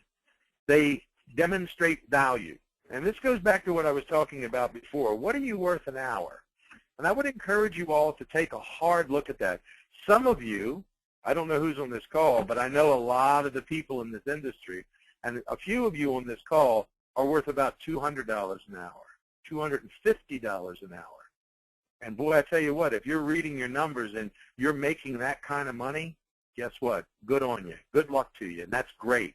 they demonstrate value. And this goes back to what I was talking about before. What are you worth an hour? And I would encourage you all to take a hard look at that. Some of you, I don't know who's on this call, but I know a lot of the people in this industry, and a few of you on this call are worth about $200 an hour, $250 an hour. And boy, I tell you what, if you're reading your numbers and you're making that kind of money, guess what? Good on you. Good luck to you, and that's great.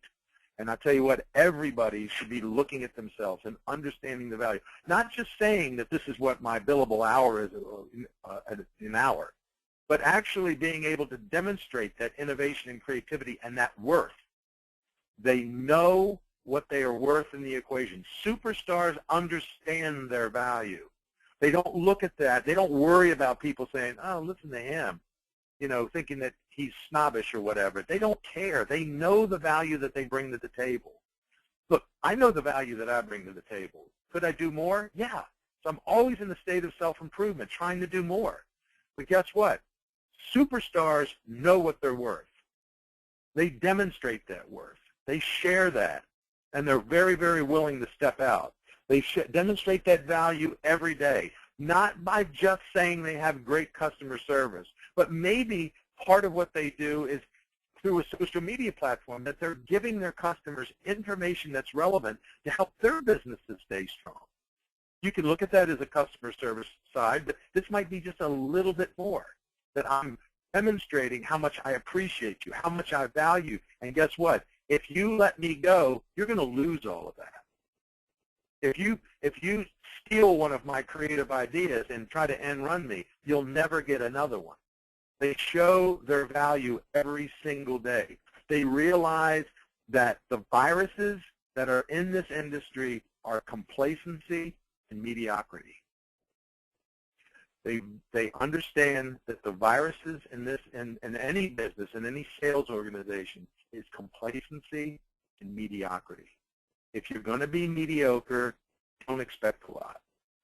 And I tell you what, everybody should be looking at themselves and understanding the value. Not just saying that this is what my billable hour is an hour, but actually being able to demonstrate that innovation and creativity and that worth. They know what they are worth in the equation. Superstars understand their value. They don't look at that. They don't worry about people saying, oh, listen to him, thinking that he's snobbish or whatever. They don't care. They know the value that they bring to the table. Look, I know the value that I bring to the table. Could I do more? Yeah. So I'm always in the state of self-improvement, trying to do more. But guess what? Superstars know what they're worth. They demonstrate that worth. They share that, and they're very, very willing to step out. They demonstrate that value every day, not by just saying they have great customer service, but maybe part of what they do is through a social media platform that they're giving their customers information that's relevant to help their businesses stay strong. You can look at that as a customer service side, but this might be just a little bit more, that I'm demonstrating how much I appreciate you, how much I value, and guess what? If you let me go, you're going to lose all of that. If you steal one of my creative ideas and try to end run me, you'll never get another one. They show their value every single day. They realize that the viruses that are in this industry are complacency and mediocrity. They understand that the viruses in any business, in any sales organization, is complacency and mediocrity. If you're going to be mediocre, don't expect a lot.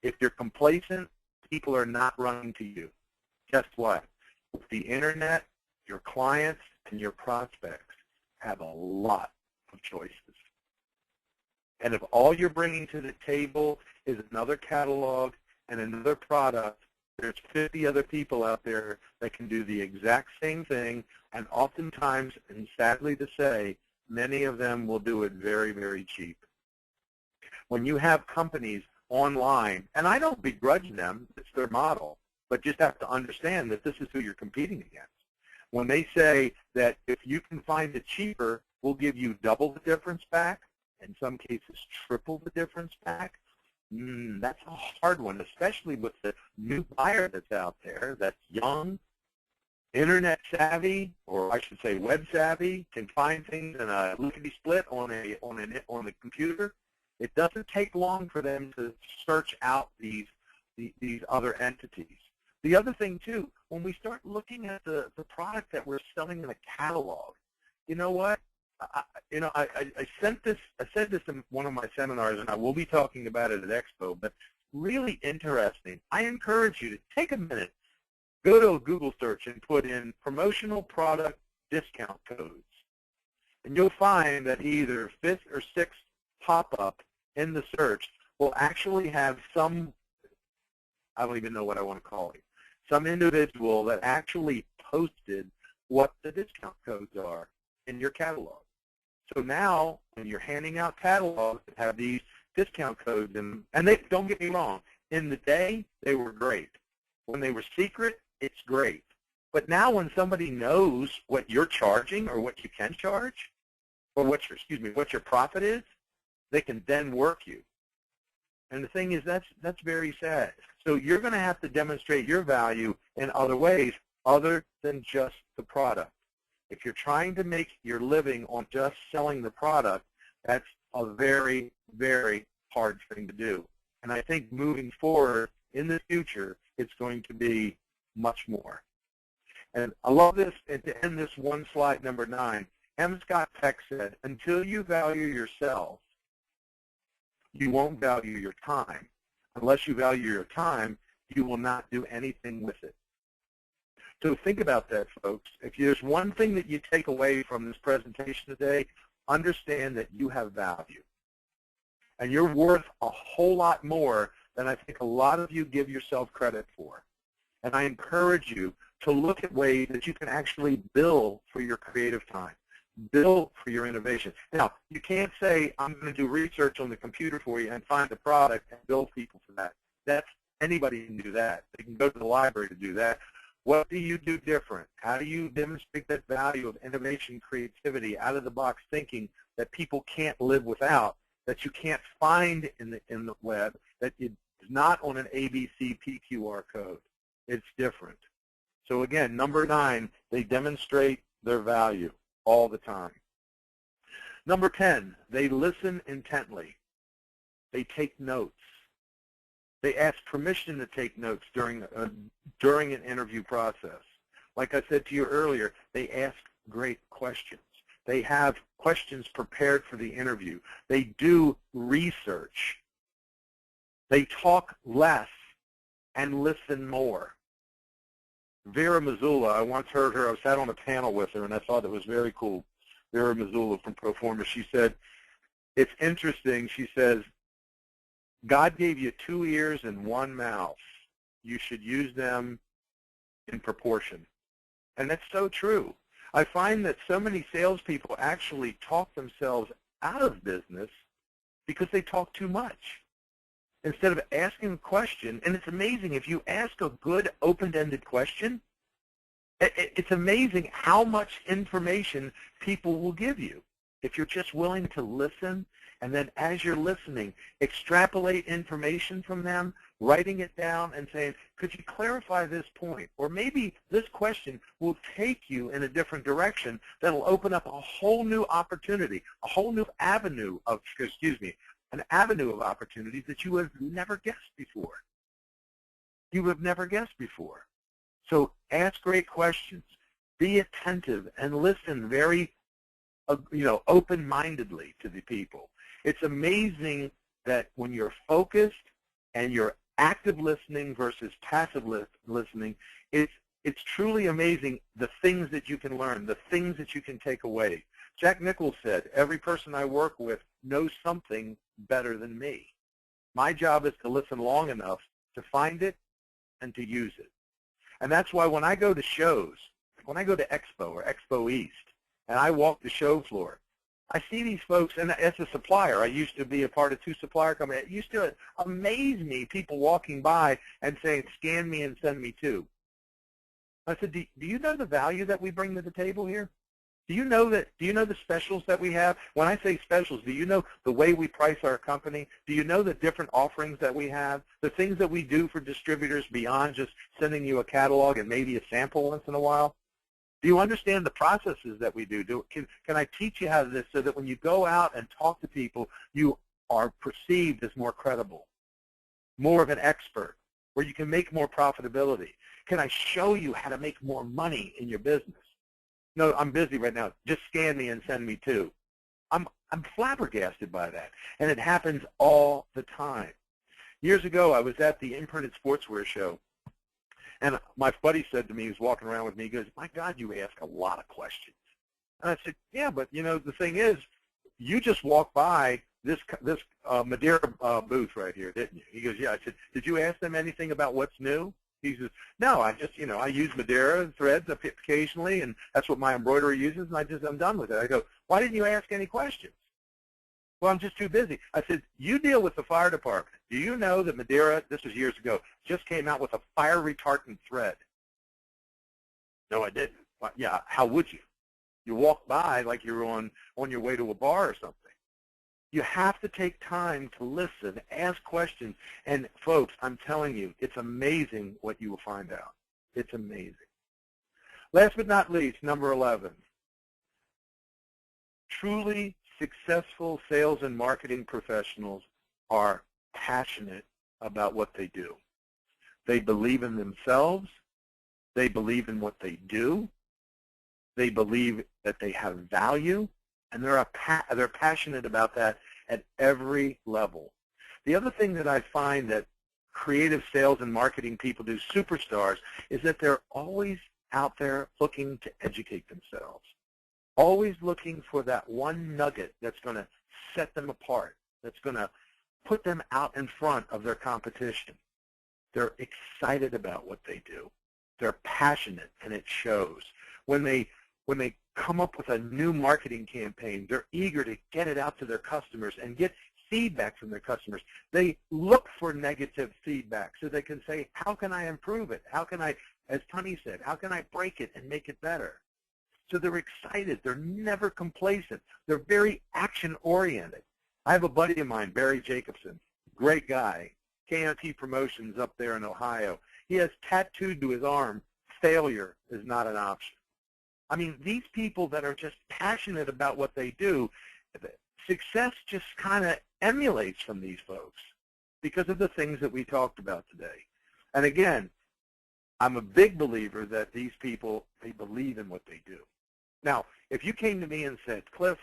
If you're complacent, people are not running to you. Guess what? With the internet, your clients and your prospects have a lot of choices. And if all you're bringing to the table is another catalog and another product, there's 50 other people out there that can do the exact same thing, and oftentimes, and sadly to say, many of them will do it very, very cheap. When you have companies online, and I don't begrudge them, it's their model, but just have to understand that this is who you're competing against. When they say that if you can find it cheaper, we'll give you double the difference back, in some cases triple the difference back, that's a hard one, especially with the new buyer that's out there that's young, internet savvy, or I should say web savvy, can find things in a lickety-split on the computer. It doesn't take long for them to search out these other entities. The other thing too, when we start looking at the product that we're selling in a catalog, you know what? I said this in one of my seminars, and I will be talking about it at Expo, but really interesting. I encourage you to take a minute, go to a Google search and put in promotional product discount codes. And you'll find that either 5th or 6th pop-up in the search will actually have some, I don't even know what I want to call it, some individual that actually posted what the discount codes are in your catalog. So now when you're handing out catalogs that have these discount codes in them, and they, don't get me wrong, in the day they were great. When they were secret, it's great. But now when somebody knows what you're charging or what you can charge, or what your, excuse me, what your profit is, they can then work you. And the thing is, that's very sad. So you're going to have to demonstrate your value in other ways other than just the product. If you're trying to make your living on just selling the product, that's a very, very hard thing to do. And I think moving forward in the future, it's going to be much more. And I love this, and to end this one slide, number 9, M. Scott Peck said, until you value yourself, you won't value your time. Unless you value your time, you will not do anything with it. So think about that, folks. If there's one thing that you take away from this presentation today, understand that you have value. And you're worth a whole lot more than I think a lot of you give yourself credit for. And I encourage you to look at ways that you can actually bill for your creative time, bill for your innovation. Now, you can't say, I'm going to do research on the computer for you and find a product and bill people for that. Anybody can do that. They can go to the library to do that. What do you do different? How do you demonstrate that value of innovation, creativity, out-of-the-box thinking that people can't live without, that you can't find in the web, that is not on an ABC PQR code? It's different. So again, number 9, they demonstrate their value all the time. Number 10, they listen intently. They take notes. They ask permission to take notes during an interview process. Like I said to you earlier, they ask great questions. They have questions prepared for the interview. They do research. They talk less and listen more. Vera Missoula, I once heard her, I sat on a panel with her, and I thought it was very cool. Vera Missoula from Proforma, she said, it's interesting, she says, God gave you 2 ears and 1 mouth. You should use them in proportion. And that's so true. I find that so many salespeople actually talk themselves out of business because they talk too much. Instead of asking a question, and it's amazing, if you ask a good open-ended question, it's amazing how much information people will give you. If you're just willing to listen, and then as you're listening, extrapolate information from them, writing it down and saying, could you clarify this point? Or maybe this question will take you in a different direction that will open up a whole new opportunity, a whole new avenue of, an avenue of opportunities that you have never guessed before. You have never guessed before. So ask great questions. Be attentive and listen very, open-mindedly to the people. It's amazing that when you're focused and you're active listening versus passive listening, it's truly amazing the things that you can learn, the things that you can take away. Jack Nichols said, every person I work with knows something better than me. My job is to listen long enough to find it and to use it. And that's why when I go to shows, when I go to Expo or Expo East, and I walk the show floor, I see these folks, and as a supplier, I used to be a part of 2 supplier companies. It used to amaze me, people walking by and saying, scan me and send me 2. I said, do you know the value that we bring to the table here? Do you know the specials that we have? When I say specials, do you know the way we price our company? Do you know the different offerings that we have? The things that we do for distributors beyond just sending you a catalog and maybe a sample once in a while? Do you understand the processes that we do? Can I teach you how to do this so that when you go out and talk to people, you are perceived as more credible, more of an expert, where you can make more profitability? Can I show you how to make more money in your business? No, I'm busy right now. Just scan me and send me 2. I'm flabbergasted by that, and it happens all the time. Years ago, I was at the Imprinted Sportswear show, and my buddy said to me, he was walking around with me, he goes, my God, you ask a lot of questions. And I said, yeah, but, the thing is, you just walked by this Madeira booth right here, didn't you? He goes, yeah. I said, did you ask them anything about what's new? He says, no, I just, I use Madeira threads occasionally, and that's what my embroidery uses, and I'm done with it. I go, why didn't you ask any questions? Well, I'm just too busy. I said, you deal with the fire department. Do you know that Madeira, this was years ago, just came out with a fire retardant thread? No, I didn't. Well, yeah, how would you? You walk by like you're on your way to a bar or something. You have to take time to listen, ask questions, and folks, I'm telling you, it's amazing what you will find out. It's amazing. Last but not least, number 11. Truly successful sales and marketing professionals are passionate about what they do. They believe in themselves. They believe in what they do. They believe that they have value, and they're passionate about that at every level. The other thing that I find that creative sales and marketing people do, superstars, is that they're always out there looking to educate themselves, always looking for that one nugget that's going to set them apart, that's going to put them out in front of their competition. They're excited about what they do. They're passionate, and it shows. When they come up with a new marketing campaign, they're eager to get it out to their customers and get feedback from their customers. They look for negative feedback so they can say, how can I improve it? How can I, as Tony said, how can I break it and make it better? So they're excited. They're never complacent. They're very action-oriented. I have a buddy of mine, Barry Jacobson, great guy, KNT Promotions up there in Ohio. He has tattooed to his arm, failure is not an option. I mean, these people that are just passionate about what they do, success just kind of emulates from these folks because of the things that we talked about today. And again, I'm a big believer that these people, they believe in what they do. Now, if you came to me and said, Cliff,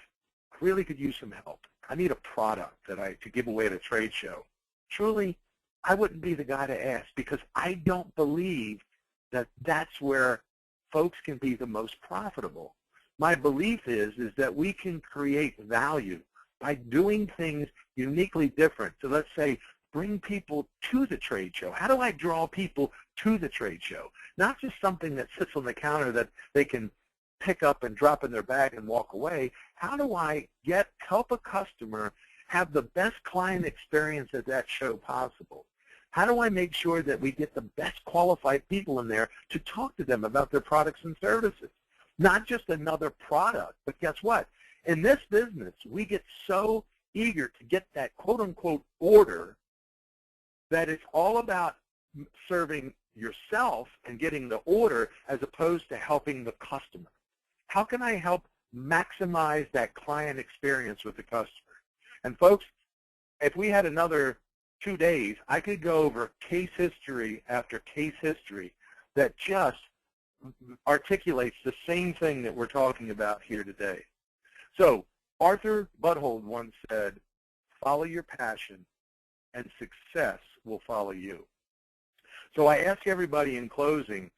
I really could use some help. I need a product to give away at a trade show. Truly, I wouldn't be the guy to ask because I don't believe that that's where folks can be the most profitable. My belief is that we can create value by doing things uniquely different. So let's say bring people to the trade show. How do I draw people to the trade show? Not just something that sits on the counter that they can pick up and drop in their bag and walk away. How do I help a customer have the best client experience at that show possible? How do I make sure that we get the best qualified people in there to talk to them about their products and services? Not just another product, but guess what? In this business, we get so eager to get that quote-unquote order that it's all about serving yourself and getting the order as opposed to helping the customer. How can I help maximize that client experience with the customer? And folks, if we had another 2 days, I could go over case history after case history that just articulates the same thing that we're talking about here today. So Arthur Buthold once said, follow your passion and success will follow you. So I ask everybody in closing,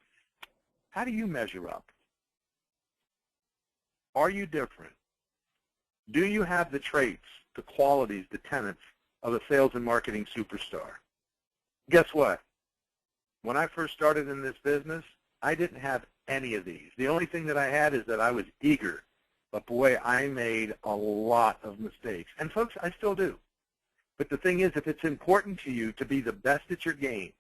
how do you measure up? Are you different? Do you have the traits, the qualities, the tenets of a sales and marketing superstar? Guess what? When I first started in this business, I didn't have any of these. The only thing that I had is that I was eager. But boy, I made a lot of mistakes. And folks, I still do. But the thing is, if it's important to you to be the best at your game,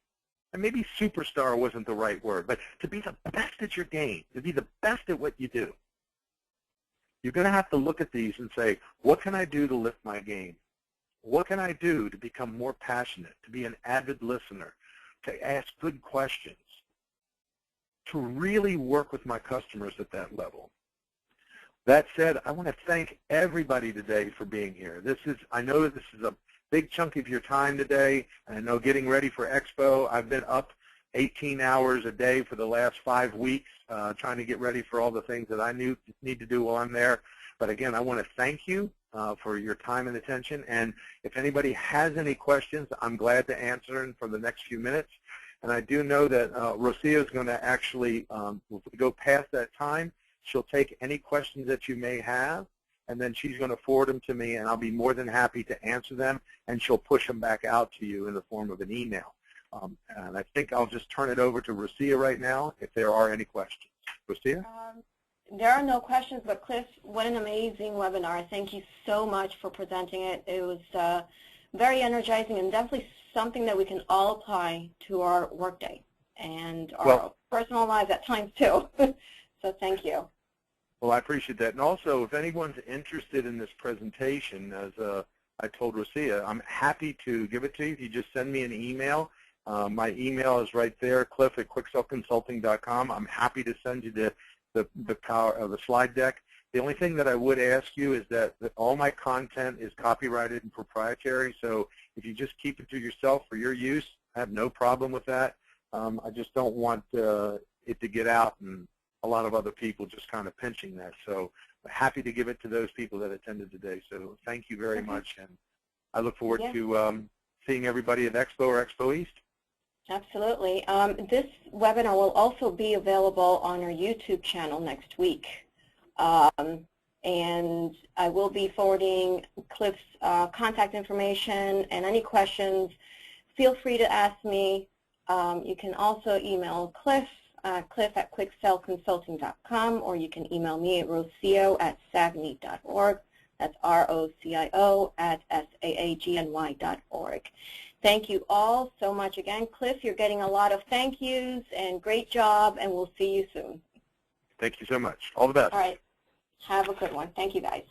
and maybe superstar wasn't the right word, but to be the best at your game, to be the best at what you do, you're going to have to look at these and say, what can I do to lift my game? What can I do to become more passionate, to be an avid listener, to ask good questions, to really work with my customers at that level? That said, I want to thank everybody today for being here. I know this is a big chunk of your time today. And I know getting ready for Expo, I've been up 18 hours a day for the last 5 weeks trying to get ready for all the things that I need to do while I'm there. But again, I want to thank you for your time and attention. And if anybody has any questions, I'm glad to answer them for the next few minutes. And I do know that Rosia is going to actually, if we go past that time, she'll take any questions that you may have, and then she's going to forward them to me, and I'll be more than happy to answer them, and she'll push them back out to you in the form of an email. And I think I'll just turn it over to Rosia right now if there are any questions. Rosia? There are no questions, but Cliff, what an amazing webinar. Thank you so much for presenting it. It was very energizing and definitely something that we can all apply to our workday and our personal lives at times too. So thank you. Well, I appreciate that. And also, if anyone's interested in this presentation, as I told Rosia, I'm happy to give it to you. If you just send me an email, my email is right there, cliff@quicksellconsulting.com. I'm happy to send you the slide deck. The only thing that I would ask you is that all my content is copyrighted and proprietary, so if you just keep it to yourself for your use, I have no problem with that. I just don't want it to get out and a lot of other people just kind of pinching that. So I'm happy to give it to those people that attended today. So thank you very much, and I look forward to seeing everybody at Expo or Expo East. Absolutely. This webinar will also be available on our YouTube channel next week. And I will be forwarding Cliff's contact information, and any questions, feel free to ask me. You can also email Cliff, cliff@quicksellconsulting.com, or you can email me at rocio@sagny.org. That's rocio@saagny.org. Thank you all so much again. Cliff, you're getting a lot of thank yous, and great job, and we'll see you soon. Thank you so much. All the best. All right. Have a good one. Thank you, guys.